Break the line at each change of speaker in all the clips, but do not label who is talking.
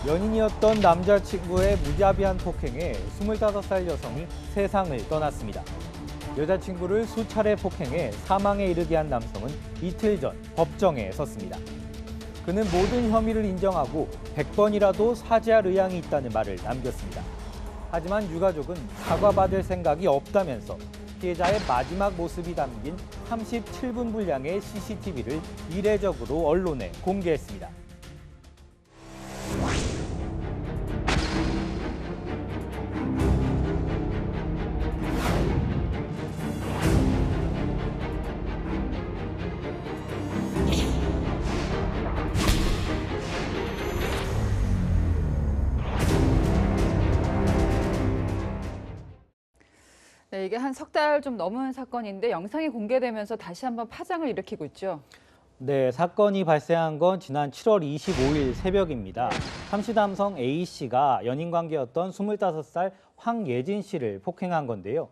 연인이었던 남자친구의 무자비한 폭행에 25살 여성이 세상을 떠났습니다. 여자친구를 수차례 폭행해 사망에 이르게 한 남성은 이틀 전 법정에 섰습니다. 그는 모든 혐의를 인정하고 100번이라도 사죄할 의향이 있다는 말을 남겼습니다. 하지만 유가족은 사과받을 생각이 없다면서 피해자의 마지막 모습이 담긴 37분 분량의 CCTV를 이례적으로 언론에 공개했습니다.
네, 이게 한 석 달 좀 넘은 사건인데 영상이 공개되면서 다시 한번 파장을 일으키고 있죠.
네, 사건이 발생한 건 지난 7월 25일 새벽입니다. 삼시 남성 A씨가 연인 관계였던 25살 황예진 씨를 폭행한 건데요.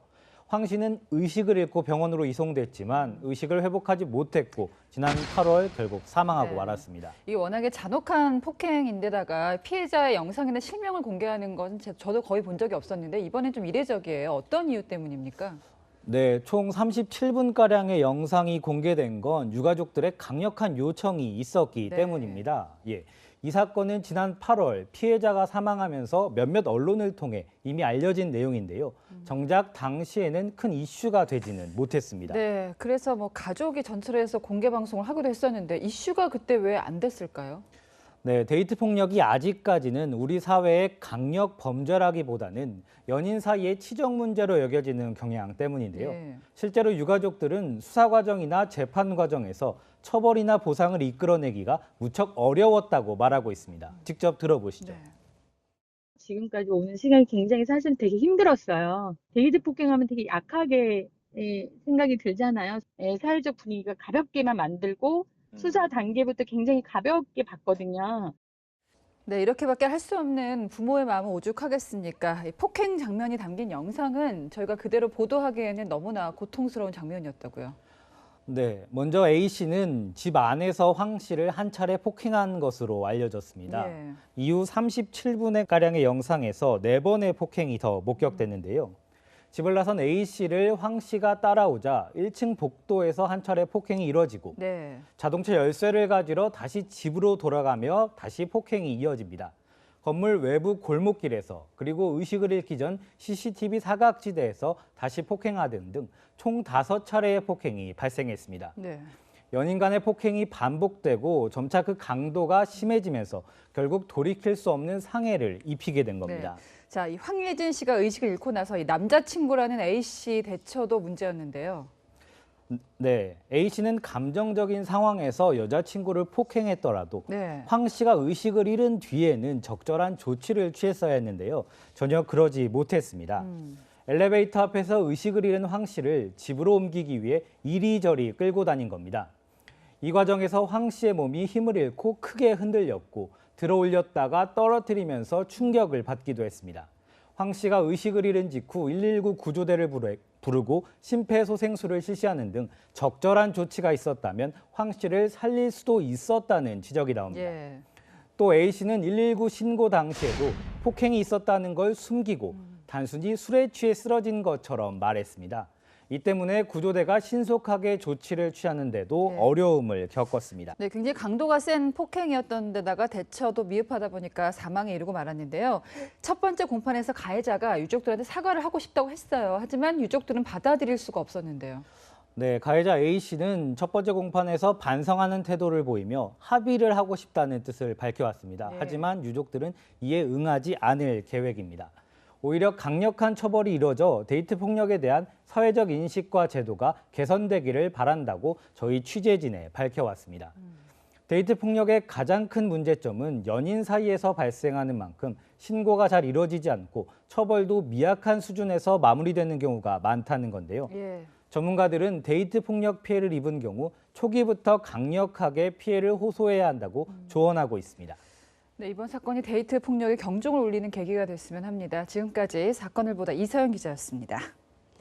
황 씨는 의식을 잃고 병원으로 이송됐지만 의식을 회복하지 못했고 지난 8월 결국 사망하고 말았습니다.
이 워낙에 잔혹한 폭행인데다가 피해자의 영상이나 실명을 공개하는 건 저도 거의 본 적이 없었는데 이번엔 좀 이례적이에요. 어떤 이유 때문입니까?
네, 총 37분가량의 영상이 공개된 건 유가족들의 강력한 요청이 있었기 때문입니다. 예. 이 사건은 지난 8월 피해자가 사망하면서 몇몇 언론을 통해 이미 알려진 내용인데요. 정작 당시에는 큰 이슈가 되지는 못했습니다.
네, 그래서 뭐 가족이 전철을 해서 공개 방송을 하기도 했었는데 이슈가 그때 왜 안 됐을까요?
네, 데이트 폭력이 아직까지는 우리 사회의 강력 범죄라기보다는 연인 사이의 치적 문제로 여겨지는 경향 때문인데요. 실제로 유가족들은 수사 과정이나 재판 과정에서 처벌이나 보상을 이끌어내기가 무척 어려웠다고 말하고 있습니다. 직접 들어보시죠.
지금까지 오는 시간이 굉장히 사실 되게 힘들었어요. 데이트 폭행하면 되게 약하게 생각이 들잖아요. 사회적 분위기가 가볍게만 만들고 수사 단계부터 굉장히 가볍게 봤거든요.
네, 이렇게밖에 할 수 없는 부모의 마음은 오죽하겠습니까? 이 폭행 장면이 담긴 영상은 저희가 그대로 보도하기에는 너무나 고통스러운 장면이었다고요.
네, 먼저 A씨는 집 안에서 황 씨를 한 차례 폭행한 것으로 알려졌습니다. 이후 37분의 가량의 영상에서 4번의 폭행이 더 목격됐는데요. 집을 나선 A씨를 황 씨가 따라오자 1층 복도에서 한 차례 폭행이 이뤄지고 자동차 열쇠를 가지러 다시 집으로 돌아가며 다시 폭행이 이어집니다. 건물 외부 골목길에서 그리고 의식을 잃기 전 CCTV 사각지대에서 다시 폭행하던 등 총 5차례의 폭행이 발생했습니다. 연인 간의 폭행이 반복되고 점차 그 강도가 심해지면서 결국 돌이킬 수 없는 상해를 입히게 된 겁니다.
자, 이 황예진 씨가 의식을 잃고 나서 이 남자친구라는 A씨 대처도 문제였는데요.
네, A씨는 감정적인 상황에서 여자친구를 폭행했더라도 황 씨가 의식을 잃은 뒤에는 적절한 조치를 취했어야 했는데요. 전혀 그러지 못했습니다. 엘리베이터 앞에서 의식을 잃은 황 씨를 집으로 옮기기 위해 이리저리 끌고 다닌 겁니다. 이 과정에서 황 씨의 몸이 힘을 잃고 크게 흔들렸고 들어올렸다가 떨어뜨리면서 충격을 받기도 했습니다. 황 씨가 의식을 잃은 직후 119 구조대를 부르고 심폐소생술을 실시하는 등 적절한 조치가 있었다면 황 씨를 살릴 수도 있었다는 지적이 나옵니다. 또 A씨는 119 신고 당시에도 폭행이 있었다는 걸 숨기고 단순히 술에 취해 쓰러진 것처럼 말했습니다. 이 때문에 구조대가 신속하게 조치를 취하는데도 어려움을 겪었습니다.
네, 굉장히 강도가 센 폭행이었던 데다가 대처도 미흡하다 보니까 사망에 이르고 말았는데요. 첫 번째 공판에서 가해자가 유족들한테 사과를 하고 싶다고 했어요. 하지만 유족들은 받아들일 수가 없었는데요.
네, 가해자 A씨는 첫 번째 공판에서 반성하는 태도를 보이며 합의를 하고 싶다는 뜻을 밝혀왔습니다. 하지만 유족들은 이에 응하지 않을 계획입니다. 오히려 강력한 처벌이 이뤄져 데이트 폭력에 대한 사회적 인식과 제도가 개선되기를 바란다고 저희 취재진에 밝혀왔습니다. 데이트 폭력의 가장 큰 문제점은 연인 사이에서 발생하는 만큼 신고가 잘 이루어지지 않고 처벌도 미약한 수준에서 마무리되는 경우가 많다는 건데요. 전문가들은 데이트 폭력 피해를 입은 경우 초기부터 강력하게 피해를 호소해야 한다고 조언하고 있습니다.
네, 이번 사건이 데이트 폭력의 경종을 울리는 계기가 됐으면 합니다. 지금까지 사건을 보다 이서영 기자였습니다.